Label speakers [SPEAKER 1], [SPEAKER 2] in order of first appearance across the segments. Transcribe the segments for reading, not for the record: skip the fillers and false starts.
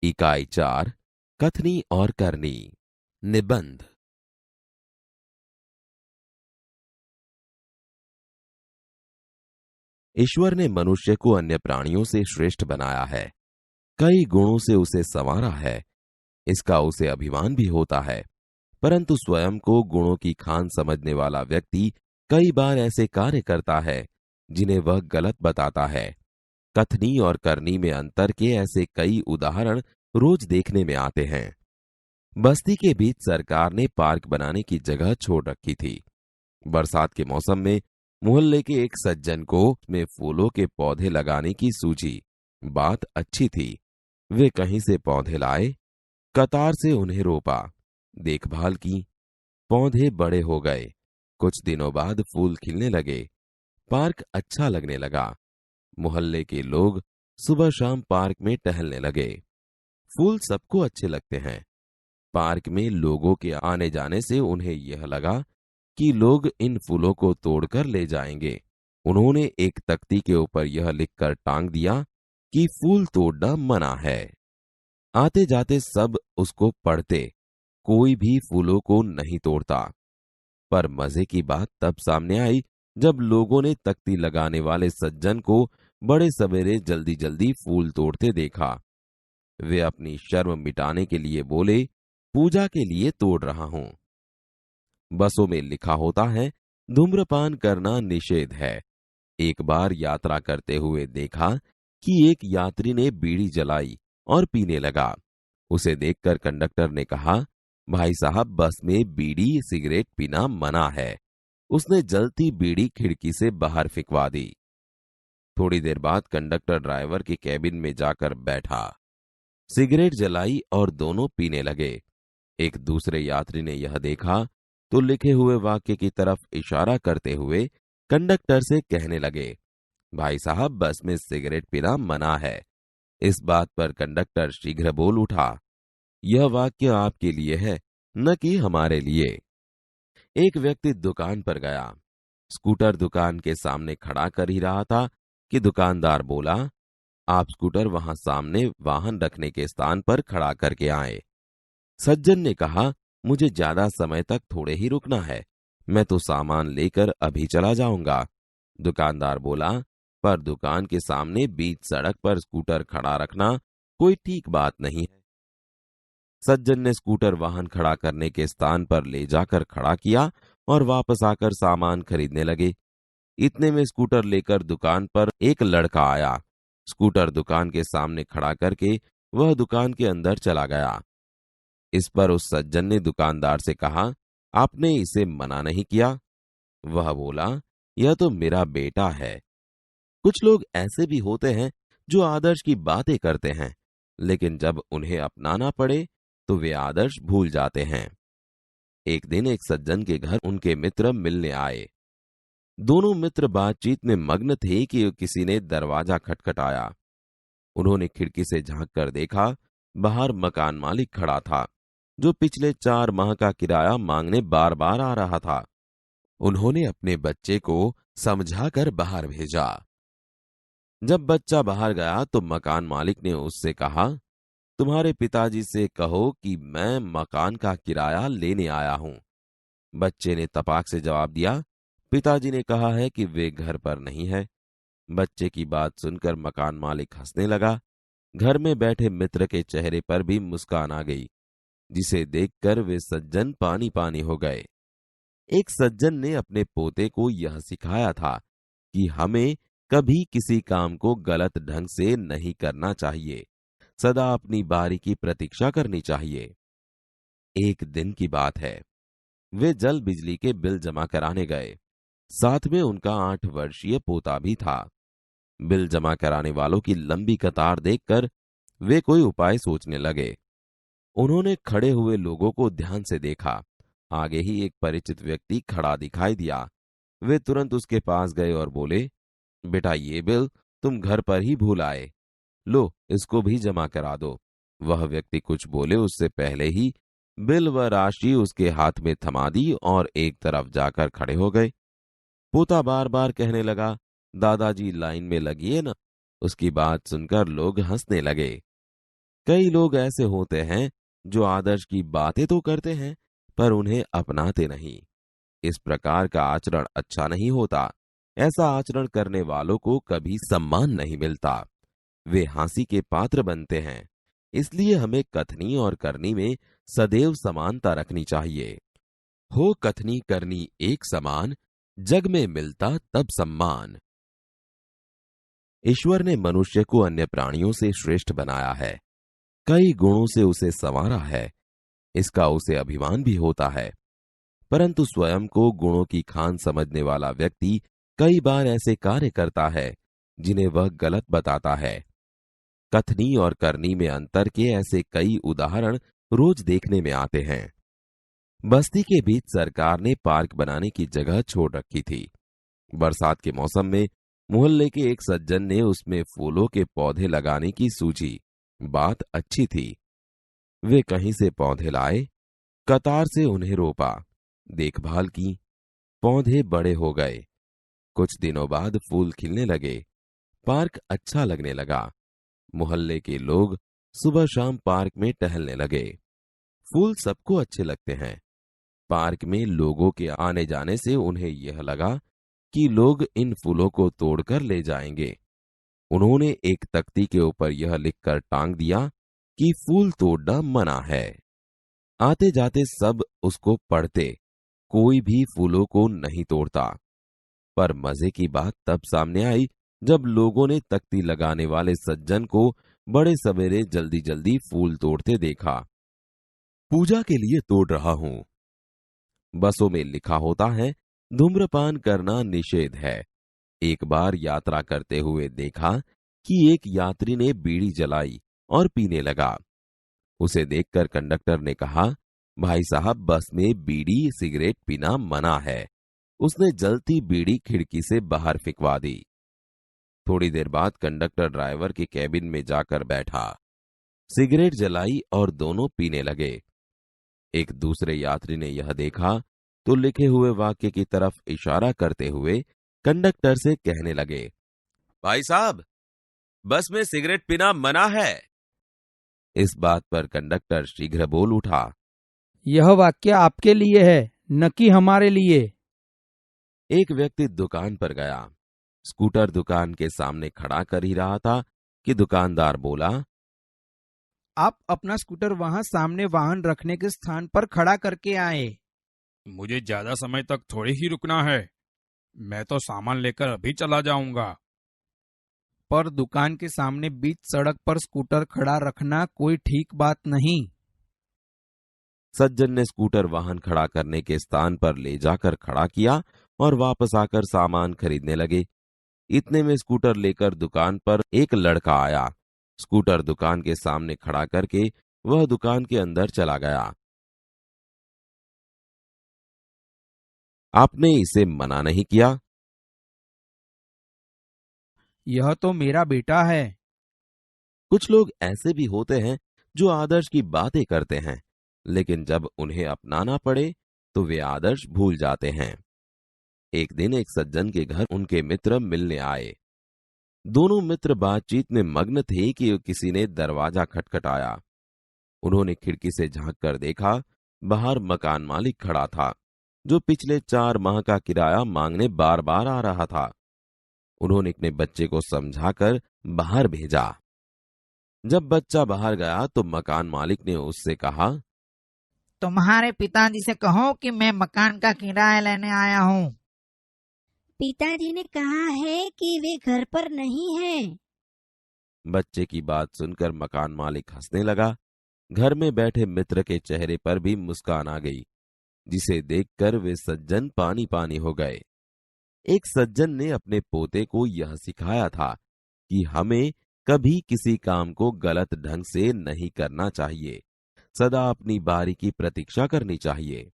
[SPEAKER 1] इकाई 4 कथनी और करनी। निबंध। ईश्वर ने मनुष्य को अन्य प्राणियों से श्रेष्ठ बनाया है। कई गुणों से उसे संवारा है। इसका उसे अभिमान भी होता है। परंतु स्वयं को गुणों की खान समझने वाला व्यक्ति कई बार ऐसे कार्य करता है जिन्हें वह गलत बताता है। कथनी और करनी में अंतर के ऐसे कई उदाहरण रोज देखने में आते हैं। बस्ती के बीच सरकार ने पार्क बनाने की जगह छोड़ रखी थी। बरसात के मौसम में मोहल्ले के एक सज्जन को में फूलों के पौधे लगाने की सूझी। बात अच्छी थी। वे कहीं से पौधे लाए, कतार से उन्हें रोपा, देखभाल की। पौधे बड़े हो गए। कुछ दिनों बाद फूल खिलने लगे। पार्क अच्छा लगने लगा। मोहल्ले के लोग सुबह शाम पार्क में टहलने लगे। फूल सबको अच्छे लगते हैं। पार्क में लोगों के आने जाने से उन्हें यह लगा कि लोग इन फूलों को तोड़कर ले जाएंगे। उन्होंने एक तख्ती के ऊपर यह लिखकर टांग दिया कि फूल तोड़ना मना है। आते जाते सब उसको पढ़ते। कोई भी फूलों को नहीं तोड़ता। पर मजे की बात तब सामने आई जब लोगों ने तख्ती लगाने वाले सज्जन को बड़े सवेरे जल्दी जल्दी फूल तोड़ते देखा। वे अपनी शर्म मिटाने के लिए बोले, पूजा के लिए तोड़ रहा हूं। बसों में लिखा होता है, धूम्रपान करना निषेध है। एक बार यात्रा करते हुए देखा कि एक यात्री ने बीड़ी जलाई और पीने लगा। उसे देखकर कंडक्टर ने कहा, भाई साहब, बस में बीड़ी सिगरेट पीना मना है। उसने जलती बीड़ी खिड़की से बाहर फिकवा दी। थोड़ी देर बाद कंडक्टर ड्राइवर के कैबिन में जाकर बैठा, सिगरेट जलाई और दोनों पीने लगे। एक दूसरे यात्री ने यह देखा तो लिखे हुए वाक्य की तरफ इशारा करते हुए कंडक्टर से कहने लगे, भाई साहब, बस में सिगरेट पीना मना है। इस बात पर कंडक्टर शीघ्र बोल उठा, यह वाक्य आपके लिए है, न कि हमारे लिए। एक व्यक्ति दुकान पर गया। स्कूटर दुकान के सामने खड़ा कर ही रहा था कि दुकानदार बोला, आप स्कूटर वहां सामने वाहन रखने के स्थान पर खड़ा करके आए। सज्जन ने कहा, मुझे ज्यादा समय तक थोड़े ही रुकना है, मैं तो सामान लेकर अभी चला जाऊंगा। दुकानदार बोला, पर दुकान के सामने बीच सड़क पर स्कूटर खड़ा रखना कोई ठीक बात नहीं है। सज्जन ने स्कूटर वाहन खड़ा करने के स्थान पर ले जाकर खड़ा किया और वापस आकर सामान खरीदने लगे। इतने में स्कूटर लेकर दुकान पर एक लड़का आया। स्कूटर दुकान के सामने खड़ा करके वह दुकान के अंदर चला गया। इस पर उस सज्जन ने दुकानदार से कहा, आपने इसे मना नहीं किया? वह बोला, यह तो मेरा बेटा है। कुछ लोग ऐसे भी होते हैं जो आदर्श की बातें करते हैं, लेकिन जब उन्हें अपनाना पड़े तो वे आदर्श भूल जाते हैं। एक दिन एक सज्जन के घर उनके मित्र मिलने आए। दोनों मित्र बातचीत में मग्न थे कि किसी ने दरवाजा खटखटाया। उन्होंने खिड़की से झांक कर देखा, बाहर मकान मालिक खड़ा था, जो पिछले 4 माह का किराया मांगने बार बार आ रहा था। उन्होंने अपने बच्चे को समझाकर बाहर भेजा। जब बच्चा बाहर गया तो मकान मालिक ने उससे कहा, तुम्हारे पिताजी से कहो कि मैं मकान का किराया लेने आया हूं। बच्चे ने तपाक से जवाब दिया, पिताजी ने कहा है कि वे घर पर नहीं है। बच्चे की बात सुनकर मकान मालिक हंसने लगा। घर में बैठे मित्र के चेहरे पर भी मुस्कान आ गई, जिसे देखकर वे सज्जन पानी पानी हो गए। एक सज्जन ने अपने पोते को यह सिखाया था कि हमें कभी किसी काम को गलत ढंग से नहीं करना चाहिए, सदा अपनी बारी की प्रतीक्षा करनी चाहिए। एक दिन की बात है, वे जल बिजली के बिल जमा कराने गए। साथ में उनका 8 वर्षीय पोता भी था। बिल जमा कराने वालों की लंबी कतार देखकर वे कोई उपाय सोचने लगे। उन्होंने खड़े हुए लोगों को ध्यान से देखा। आगे ही एक परिचित व्यक्ति खड़ा दिखाई दिया। वे तुरंत उसके पास गए और बोले, बेटा, ये बिल तुम घर पर ही भूल आए, लो इसको भी जमा करा दो। वह व्यक्ति कुछ बोले उससे पहले ही बिल व राशि उसके हाथ में थमा दी और एक तरफ जाकर खड़े हो गए। पोता बार बार कहने लगा, दादाजी लाइन में लगिए ना। उसकी बात सुनकर लोग हंसने लगे। कई लोग ऐसे होते हैं जो आदर्श की बातें तो करते हैं पर उन्हें अपनाते नहीं। इस प्रकार का आचरण अच्छा नहीं होता। ऐसा आचरण करने वालों को कभी सम्मान नहीं मिलता। वे हंसी के पात्र बनते हैं। इसलिए हमें कथनी और करनी में सदैव समानता रखनी चाहिए। हो कथनी करनी एक समान, जग में मिलता तब सम्मान। ईश्वर ने मनुष्य को अन्य प्राणियों से श्रेष्ठ बनाया है। कई गुणों से उसे संवारा है। इसका उसे अभिमान भी होता है। परंतु स्वयं को गुणों की खान समझने वाला व्यक्ति कई बार ऐसे कार्य करता है जिन्हें वह गलत बताता है। कथनी और करनी में अंतर के ऐसे कई उदाहरण रोज देखने में आते हैं। बस्ती के बीच सरकार ने पार्क बनाने की जगह छोड़ रखी थी। बरसात के मौसम में मोहल्ले के एक सज्जन ने उसमें फूलों के पौधे लगाने की सूझी। बात अच्छी थी। वे कहीं से पौधे लाए, कतार से उन्हें रोपा, देखभाल की। पौधे बड़े हो गए। कुछ दिनों बाद फूल खिलने लगे। पार्क अच्छा लगने लगा। मोहल्ले के लोग सुबह शाम पार्क में टहलने लगे। फूल सबको अच्छे लगते हैं। पार्क में लोगों के आने जाने से उन्हें यह लगा कि लोग इन फूलों को तोड़कर ले जाएंगे। उन्होंने एक तख्ती के ऊपर यह लिखकर टांग दिया कि फूल तोड़ना मना है। आते जाते सब उसको पढ़ते। कोई भी फूलों को नहीं तोड़ता। पर मजे की बात तब सामने आई जब लोगों ने तख्ती लगाने वाले सज्जन को बड़े सवेरे जल्दी जल्दी फूल तोड़ते देखा। पूजा के लिए तोड़ रहा हूं। बसों में लिखा होता है धूम्रपान करना निषेध है। एक बार यात्रा करते हुए देखा कि एक यात्री ने बीड़ी जलाई और पीने लगा। उसे देखकर कंडक्टर ने कहा, भाई साहब, बस में बीड़ी सिगरेट पीना मना है। उसने जलती बीड़ी खिड़की से बाहर फिकवा दी। थोड़ी देर बाद कंडक्टर ड्राइवर के कैबिन में जाकर बैठा, सिगरेट जलाई और दोनों पीने लगे। एक दूसरे यात्री ने यह देखा तो लिखे हुए वाक्य की तरफ इशारा करते हुए कंडक्टर से कहने लगे, भाई साहब, बस में सिगरेट पीना मना है। इस बात पर कंडक्टर शीघ्र बोल उठा,
[SPEAKER 2] यह वाक्य आपके लिए है, न कि हमारे लिए।
[SPEAKER 1] एक व्यक्ति दुकान पर गया। स्कूटर दुकान के सामने खड़ा कर ही रहा था कि दुकानदार बोला,
[SPEAKER 2] आप अपना स्कूटर वहां सामने वाहन रखने के स्थान पर खड़ा करके आए।
[SPEAKER 3] मुझे ज्यादा समय तक थोड़ी ही रुकना है। मैं तो सामान लेकर अभी चला जाऊंगा।
[SPEAKER 2] पर दुकान के सामने बीच सड़क पर स्कूटर खड़ा रखना कोई ठीक बात नहीं।
[SPEAKER 1] सज्जन ने स्कूटर वाहन खड़ा करने के स्थान पर ले जाकर खड़ा किया और वापस आकर सामान खरीदने लगे। इतने में स्कूटर लेकर दुकान पर एक लड़का आया। स्कूटर दुकान के सामने खड़ा करके वह दुकान के अंदर चला गया। आपने इसे मना नहीं किया?
[SPEAKER 2] यह तो मेरा बेटा है।
[SPEAKER 1] कुछ लोग ऐसे भी होते हैं जो आदर्श की बातें करते हैं, लेकिन जब उन्हें अपनाना पड़े तो वे आदर्श भूल जाते हैं। एक दिन एक सज्जन के घर उनके मित्र मिलने आए। दोनों मित्र बातचीत में मग्न थे कि किसी ने दरवाजा खटखटाया। उन्होंने खिड़की से झांक कर देखा, बाहर मकान मालिक खड़ा था, जो पिछले 4 माह का किराया मांगने बार बार आ रहा था। उन्होंने अपने बच्चे को समझाकर बाहर भेजा। जब बच्चा बाहर गया तो मकान मालिक ने उससे कहा,
[SPEAKER 4] तुम्हारे पिताजी से कहो कि मैं मकान का किराया लेने आया हूँ।
[SPEAKER 5] पिताजी ने कहा है कि वे घर पर नहीं हैं।
[SPEAKER 1] बच्चे की बात सुनकर मकान मालिक हंसने लगा। घर में बैठे मित्र के चेहरे पर भी मुस्कान आ गई, जिसे देखकर वे सज्जन पानी पानी हो गए। एक सज्जन ने अपने पोते को यह सिखाया था कि हमें कभी किसी काम को गलत ढंग से नहीं करना चाहिए, सदा अपनी बारी की प्रतीक्षा करनी चाहिए।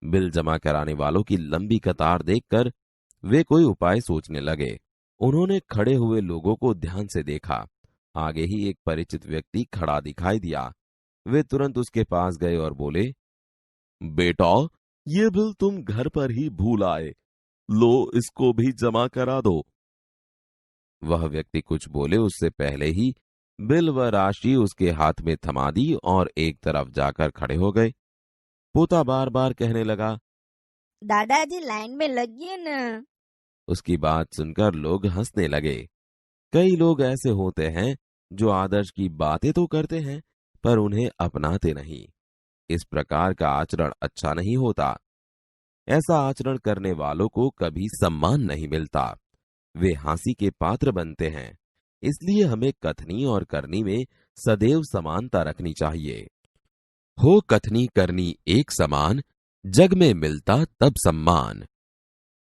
[SPEAKER 1] बिल जमा कराने वालों की लंबी कतार देखकर वे कोई उपाय सोचने लगे। उन्होंने खड़े हुए लोगों को ध्यान से देखा। आगे ही एक परिचित व्यक्ति खड़ा दिखाई दिया। वे तुरंत उसके पास गए और बोले, बेटा, ये बिल तुम घर पर ही भूल आए, लो इसको भी जमा करा दो। वह व्यक्ति कुछ बोले उससे पहले ही बिल व राशि उसके हाथ में थमा दी और एक तरफ जाकर खड़े हो गए। पोता बार बार कहने लगा,
[SPEAKER 5] दादाजी लाइन में लगिए न।
[SPEAKER 1] उसकी बात सुनकर लोग हंसने लगे। कई लोग ऐसे होते हैं जो आदर्श की बातें तो करते हैं पर उन्हें अपनाते नहीं। इस प्रकार का आचरण अच्छा नहीं होता। ऐसा आचरण करने वालों को कभी सम्मान नहीं मिलता, वे हंसी के पात्र बनते हैं। इसलिए हमें कथनी और करनी में सदैव समानता रखनी चाहिए। हो कथनी करनी एक समान, जग में मिलता तब सम्मान।